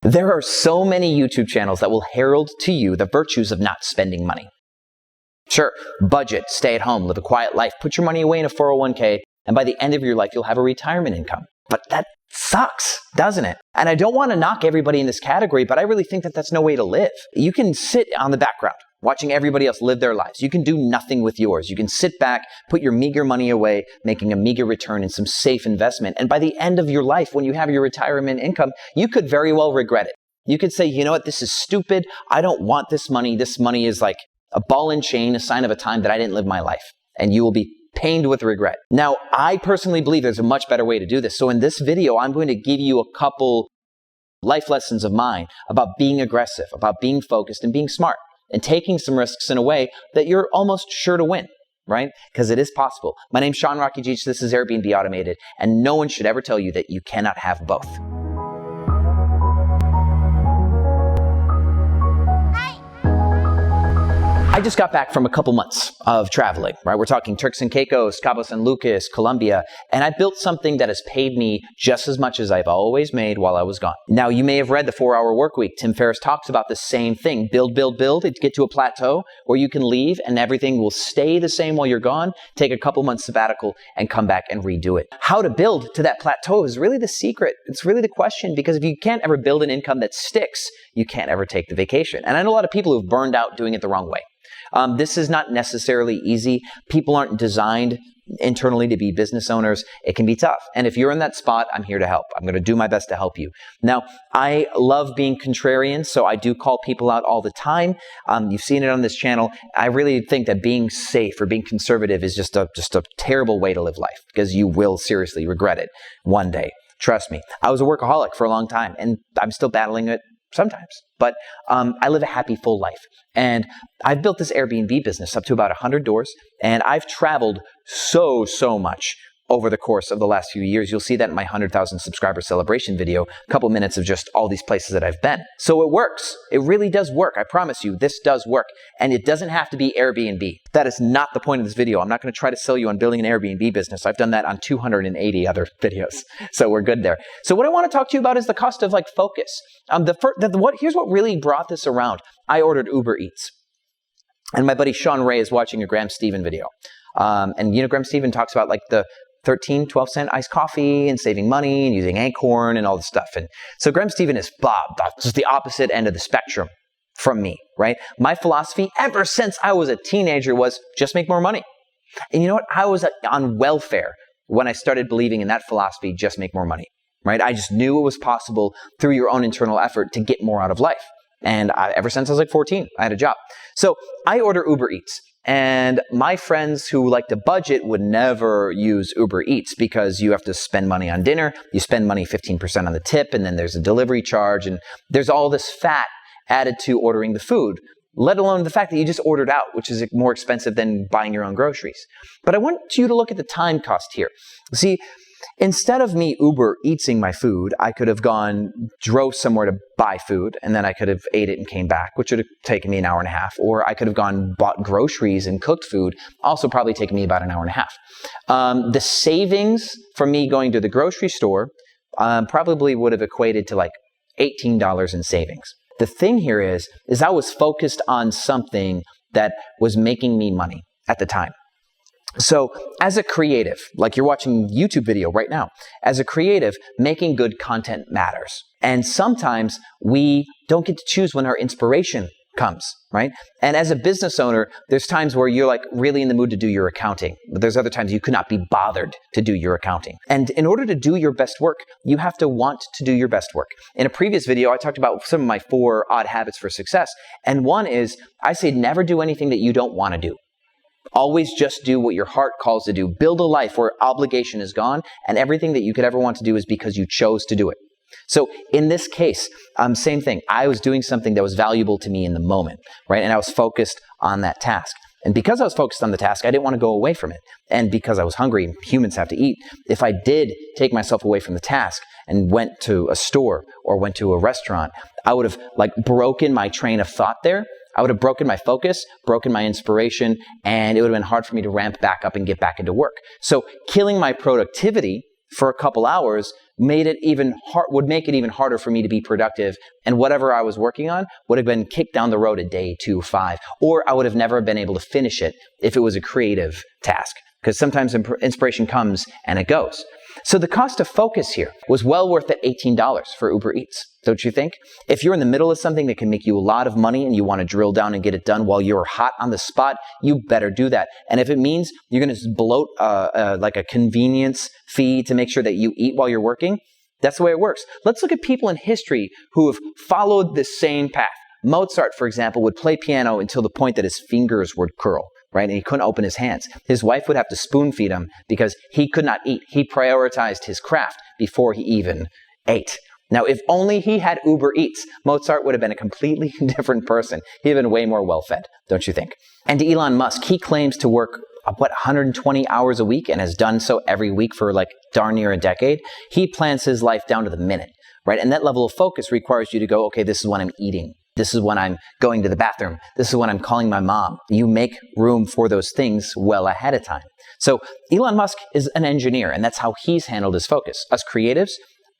There are so many YouTube channels that will herald to you the virtues of not spending money. Sure, budget, stay at home, live a quiet life, put your money away in a 401k, and by the end of your life, you'll have a retirement income. But that sucks, doesn't it? And I don't want to knock everybody in this category, but I really think that that's no way to live. You can sit on the background watching everybody else live their lives. You can do nothing with yours. You can sit back, put your meager money away, making a meager return in some safe investment. And by the end of your life, when you have your retirement income, you could very well regret it. You could say, you know what, this is stupid. I don't want this money. This money is like a ball and chain, a sign of a time that I didn't live my life. And you will be pained with regret. Now, I personally believe there's a much better way to do this. So in this video, I'm going to give you a couple life lessons of mine about being aggressive, about being focused and being smart, and taking some risks in a way that you're almost sure to win, right? Because it is possible. My name's Rakidzich, this is Airbnb Automated, and no one should ever tell you that you cannot have both. I just got back from a couple months of traveling, right? We're talking Turks and Caicos, Cabo San Lucas, Colombia, and I built something that has paid me just as much as I've always made while I was gone. Now, you may have read the 4-Hour Workweek. Tim Ferriss talks about the same thing. Build, build, build, to get to a plateau where you can leave and everything will stay the same while you're gone, take a couple months sabbatical and come back and redo it. How to build to that plateau is really the secret. It's really the question, because if you can't ever build an income that sticks, you can't ever take the vacation. And I know a lot of people who've burned out doing it the wrong way. This is not necessarily easy. People aren't designed internally to be business owners. It can be tough. And if you're in that spot, I'm here to help. I'm going to do my best to help you. Now, I love being contrarian, so I do call people out all the time. You've seen it on this channel. I really think that being safe or being conservative is just a terrible way to live life, because you will seriously regret it one day. Trust me. I was a workaholic for a long time, and I'm still battling it sometimes. But I live a happy, full life. And I've built this Airbnb business up to about 100 doors. And I've traveled so much over the course of the last few years. You'll see that in my 100,000 subscriber celebration video, a couple minutes of just all these places that I've been. So it works. It really does work. I promise you, this does work. And it doesn't have to be Airbnb. That is not the point of this video. I'm not going to try to sell you on building an Airbnb business. I've done that on 280 other videos. So we're good there. So what I want to talk to you about is the cost of focus. Here's what really brought this around. I ordered Uber Eats. And my buddy Sean Ray is watching a Graham Stephan video. And Graham Stephan talks about the 12 cent iced coffee and saving money and using Acorn and all this stuff. And so Graham Stephan is just the opposite end of the spectrum from me, right? My philosophy ever since I was a teenager was just make more money. And you know what? I was on welfare when I started believing in that philosophy, just make more money, right? I just knew it was possible through your own internal effort to get more out of life. And ever since I was 14, I had a job. So I order Uber Eats. And my friends who like to budget would never use Uber Eats, because you have to spend money on dinner, you spend money 15% on the tip, and then there's a delivery charge, and there's all this fat added to ordering the food, let alone the fact that you just ordered out, which is more expensive than buying your own groceries. But I want you to look at the time cost here. See, instead of me Uber Eatsing my food, I could have drove somewhere to buy food, and then I could have ate it and came back, which would have taken me an hour and a half. Or I could have bought groceries and cooked food, also probably taken me about an hour and a half. The savings from me going to the grocery store probably would have equated to $18 in savings. The thing here is I was focused on something that was making me money at the time. So as a creative, like you're watching a YouTube video right now, as a creative, making good content matters. And sometimes we don't get to choose when our inspiration comes, right? And as a business owner, there's times where you're really in the mood to do your accounting, but there's other times you could not be bothered to do your accounting. And in order to do your best work, you have to want to do your best work. In a previous video, I talked about some of my 4 odd habits for success. And one is, I say never do anything that you don't want to do. Always just do what your heart calls to do. Build a life where obligation is gone, and everything that you could ever want to do is because you chose to do it. So in this case, same thing. I was doing something that was valuable to me in the moment, right? And I was focused on that task. And because I was focused on the task, I didn't want to go away from it. And because I was hungry, humans have to eat. If I did take myself away from the task and went to a store or went to a restaurant, I would have broken my train of thought there. I would have broken my focus, broken my inspiration, and it would have been hard for me to ramp back up and get back into work. So killing my productivity for a couple hours would make it even harder for me to be productive. And whatever I was working on would have been kicked down the road a day, 2, 5, or I would have never been able to finish it if it was a creative task. Because sometimes inspiration comes and it goes. So the cost of focus here was well worth that $18 for Uber Eats, don't you think? If you're in the middle of something that can make you a lot of money and you want to drill down and get it done while you're hot on the spot, you better do that. And if it means you're going to bloat like a convenience fee to make sure that you eat while you're working, that's the way it works. Let's look at people in history who have followed the same path. Mozart, for example, would play piano until the point that his fingers would curl. Right? And he couldn't open his hands. His wife would have to spoon feed him because he could not eat. He prioritized his craft before he even ate. Now, if only he had Uber Eats, Mozart would have been a completely different person. He'd have been way more well-fed, don't you think? And Elon Musk, he claims to work 120 hours a week and has done so every week for like darn near a decade. He plans his life down to the minute, right? And that level of focus requires you to go, okay, this is when I'm eating. This is when I'm going to the bathroom. This is when I'm calling my mom. You make room for those things well ahead of time. So Elon Musk is an engineer, and that's how he's handled his focus. Us creatives,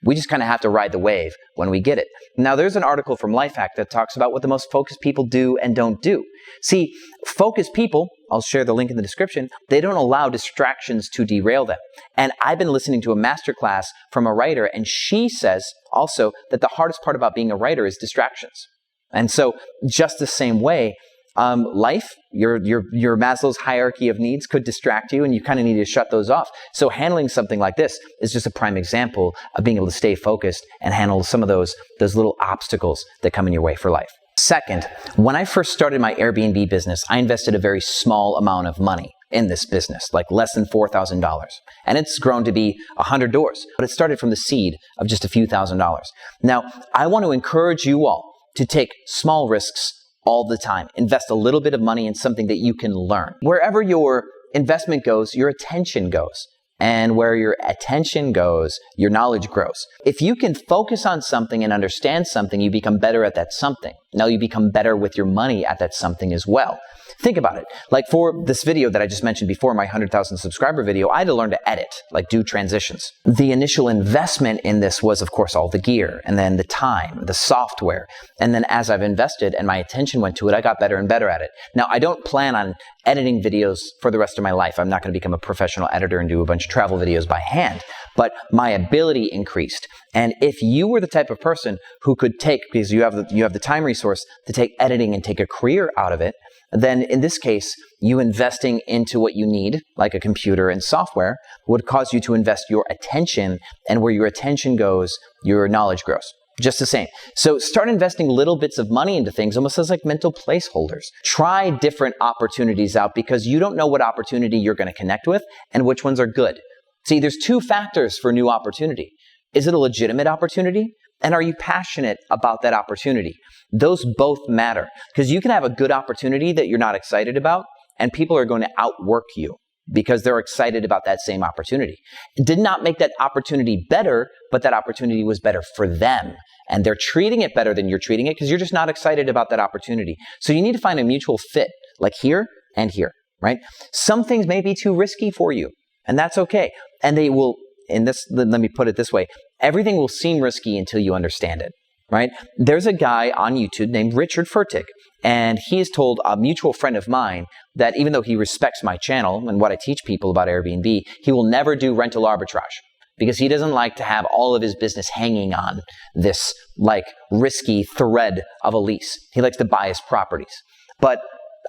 we just kind of have to ride the wave when we get it. Now, there's an article from Lifehack that talks about what the most focused people do and don't do. See, focused people, I'll share the link in the description, they don't allow distractions to derail them. And I've been listening to a masterclass from a writer, and she says also that the hardest part about being a writer is distractions. And so, just the same way, life, your Maslow's hierarchy of needs could distract you, and you kind of need to shut those off. So handling something like this is just a prime example of being able to stay focused and handle some of those little obstacles that come in your way for life. Second, when I first started my Airbnb business, I invested a very small amount of money in this business, like less than $4,000. And it's grown to be 100 doors, but it started from the seed of just a few $1,000s. Now, I want to encourage you all to take small risks all the time. Invest a little bit of money in something that you can learn. Wherever your investment goes, your attention goes. And where your attention goes, your knowledge grows. If you can focus on something and understand something, you become better at that something. Now you become better with your money at that something as well. Think about it. Like for this video that I just mentioned before, my 100,000 subscriber video, I had to learn to edit, like do transitions. The initial investment in this was, of course, all the gear, and then the time, the software. And then as I've invested and my attention went to it, I got better and better at it. Now, I don't plan on editing videos for the rest of my life. I'm not going to become a professional editor and do a bunch of travel videos by hand, but my ability increased. And if you were the type of person who could take, because you have the time resource to take editing and take a career out of it, then in this case, you investing into what you need, like a computer and software, would cause you to invest your attention, and where your attention goes, your knowledge grows. Just the same. So start investing little bits of money into things, almost as like mental placeholders. Try different opportunities out because you don't know what opportunity you're going to connect with and which ones are good. See, there's two factors for new opportunity. Is it a legitimate opportunity? And are you passionate about that opportunity? Those both matter because you can have a good opportunity that you're not excited about and people are going to outwork you because they're excited about that same opportunity. It did not make that opportunity better, but that opportunity was better for them. And they're treating it better than you're treating it because you're just not excited about that opportunity. So you need to find a mutual fit, like here and here, right? Some things may be too risky for you, and that's okay. And they will, let me put it this way, everything will seem risky until you understand it, right? There's a guy on YouTube named Richard Furtick, and he has told a mutual friend of mine that even though he respects my channel and what I teach people about Airbnb, he will never do rental arbitrage because he doesn't like to have all of his business hanging on this like risky thread of a lease. He likes to buy his properties. But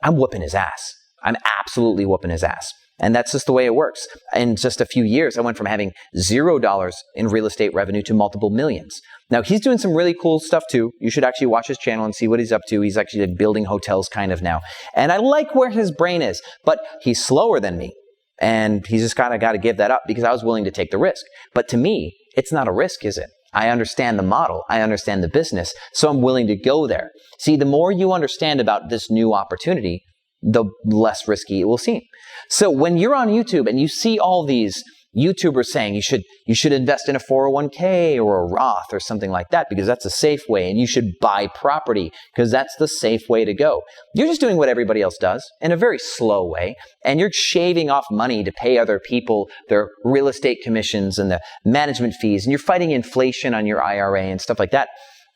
I'm whooping his ass. I'm absolutely whooping his ass. And that's just the way it works. In just a few years, I went from having $0 in real estate revenue to multiple millions. Now, he's doing some really cool stuff too. You should actually watch his channel and see what he's up to. He's actually like building hotels kind of now. And I like where his brain is, but he's slower than me. And he's just kind of got to give that up because I was willing to take the risk. But to me, it's not a risk, is it? I understand the model. I understand the business. So I'm willing to go there. See, the more you understand about this new opportunity, the less risky it will seem. So when you're on YouTube and you see all these YouTubers saying you should invest in a 401k or a Roth or something like that because that's a safe way, and you should buy property because that's the safe way to go. You're just doing what everybody else does in a very slow way, and you're shaving off money to pay other people their real estate commissions and the management fees, and you're fighting inflation on your IRA and stuff like that.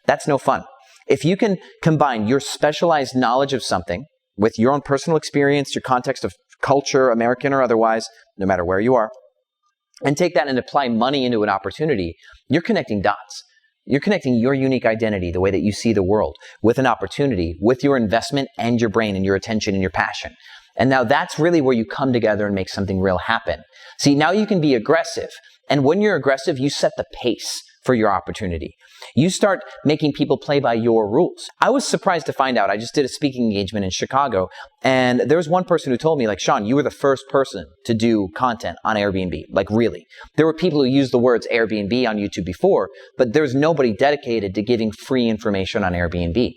That's no fun. If you can combine your specialized knowledge of something with your own personal experience, your context of culture, American or otherwise, no matter where you are, and take that and apply money into an opportunity, you're connecting dots. You're connecting your unique identity, the way that you see the world, with an opportunity, with your investment and your brain and your attention and your passion. And now that's really where you come together and make something real happen. See, now you can be aggressive. And when you're aggressive, you set the pace for your opportunity. You start making people play by your rules. I was surprised to find out, I just did a speaking engagement in Chicago, and there was one person who told me, like, Sean, you were the first person to do content on Airbnb. Like, really. There were people who used the words Airbnb on YouTube before, but there's nobody dedicated to giving free information on Airbnb.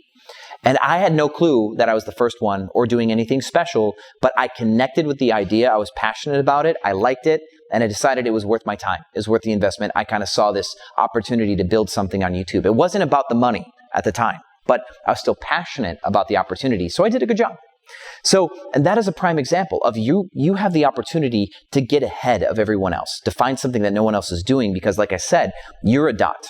And I had no clue that I was the first one or doing anything special, but I connected with the idea. I was passionate about it. I liked it. And I decided it was worth my time. It was worth the investment. I kind of saw this opportunity to build something on YouTube. It wasn't about the money at the time, but I was still passionate about the opportunity. So I did a good job. So, and that is a prime example of you have the opportunity to get ahead of everyone else, to find something that no one else is doing, because like I said, you're a dot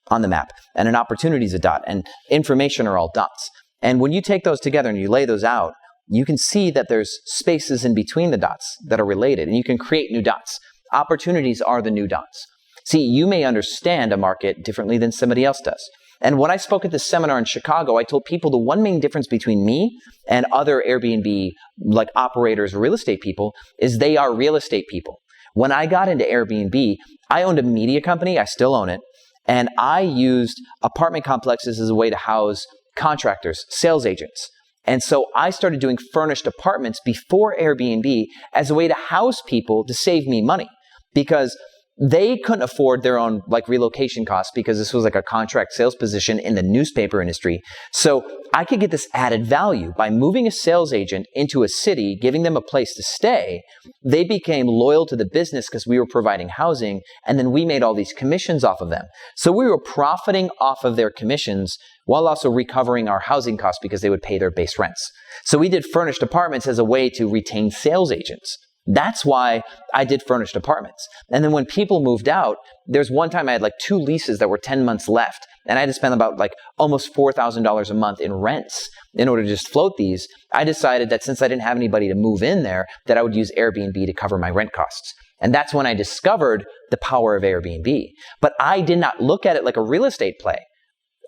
on the map, and an opportunity is a dot, and information are all dots. And when you take those together and you lay those out, you can see that there's spaces in between the dots that are related, and you can create new dots. Opportunities are the new dots. See, you may understand a market differently than somebody else does. And when I spoke at this seminar in Chicago, I told people the one main difference between me and other Airbnb like operators or real estate people is they are real estate people. When I got into Airbnb, I owned a media company, I still own it, and I used apartment complexes as a way to house contractors, sales agents. And so I started doing furnished apartments before Airbnb as a way to house people to save me money, because they couldn't afford their own like relocation costs, because this was like a contract sales position in the newspaper industry. So I could get this added value by moving a sales agent into a city, giving them a place to stay. They became loyal to the business because we were providing housing, and then we made all these commissions off of them. So we were profiting off of their commissions while also recovering our housing costs because they would pay their base rents. So we did furnished apartments as a way to retain sales agents. That's why I did furnished apartments. And then when people moved out, there's one time I had like 2 leases that were 10 months left, and I had to spend about like almost $4,000 a month in rents in order to just float these. I decided that since I didn't have anybody to move in there, that I would use Airbnb to cover my rent costs. And that's when I discovered the power of Airbnb. But I did not look at it like a real estate play.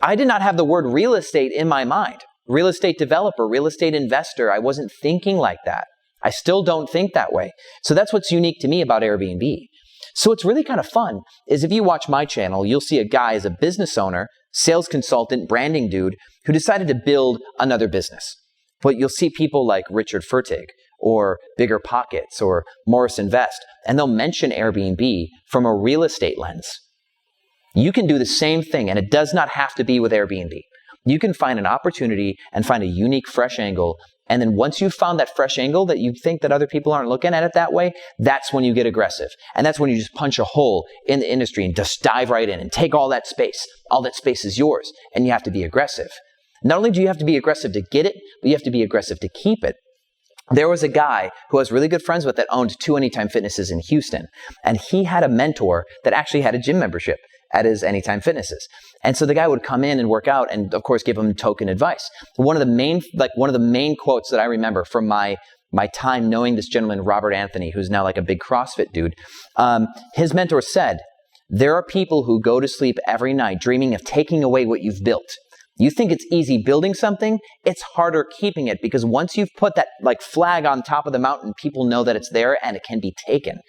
I did not have the word real estate in my mind. Real estate developer, real estate investor. I wasn't thinking like that. I still don't think that way. So that's what's unique to me about Airbnb. So what's really kind of fun is if you watch my channel, you'll see a guy as a business owner, sales consultant, branding dude, who decided to build another business. But you'll see people like Richard Fertig or Bigger Pockets or Morris Invest, and they'll mention Airbnb from a real estate lens. You can do the same thing, and it does not have to be with Airbnb. You can find an opportunity and find a unique, fresh angle. And then once you've found that fresh angle that you think that other people aren't looking at it that way, that's when you get aggressive. And that's when you just punch a hole in the industry and just dive right in and take all that space. All that space is yours, and you have to be aggressive. Not only do you have to be aggressive to get it, but you have to be aggressive to keep it. There was a guy who I was really good friends with that owned 2 Anytime Fitnesses in Houston. And he had a mentor that actually had a gym membership at his Anytime Fitnesses. And so the guy would come in and work out and of course give him token advice. One of the main quotes that I remember from my time knowing this gentleman, Robert Anthony, who's now like a big CrossFit dude, his mentor said, "There are people who go to sleep every night dreaming of taking away what you've built. You think it's easy building something, it's harder keeping it, because once you've put that like flag on top of the mountain, people know that it's there and it can be taken."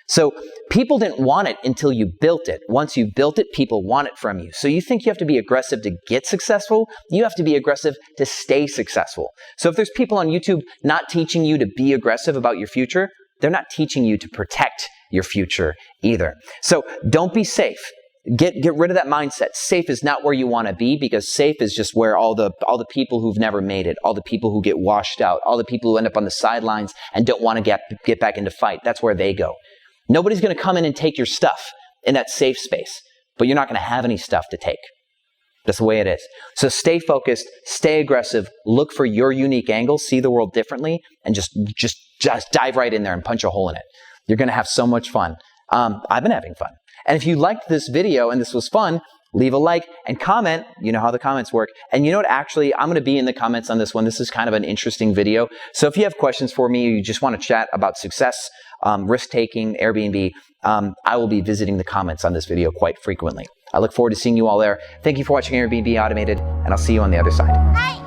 So people didn't want it until you built it. Once you've built it, people want it from you. So you think you have to be aggressive to get successful? You have to be aggressive to stay successful. So if there's people on YouTube not teaching you to be aggressive about your future, they're not teaching you to protect your future either. So don't be safe. Get rid of that mindset. Safe is not where you want to be, because safe is just where all the people who've never made it, all the people who get washed out, all the people who end up on the sidelines and don't want to get back into fight. That's where they go. Nobody's going to come in and take your stuff in that safe space, but you're not going to have any stuff to take. That's the way it is. So stay focused, stay aggressive, look for your unique angle, see the world differently, and just dive right in there and punch a hole in it. You're going to have so much fun. I've been having fun. And if you liked this video and this was fun, leave a like and comment. You know how the comments work. And you know what? Actually, I'm going to be in the comments on this one. This is kind of an interesting video. So if you have questions for me, or you just want to chat about success, risk-taking, Airbnb, I will be visiting the comments on this video quite frequently. I look forward to seeing you all there. Thank you for watching Airbnb Automated, and I'll see you on the other side. Hi.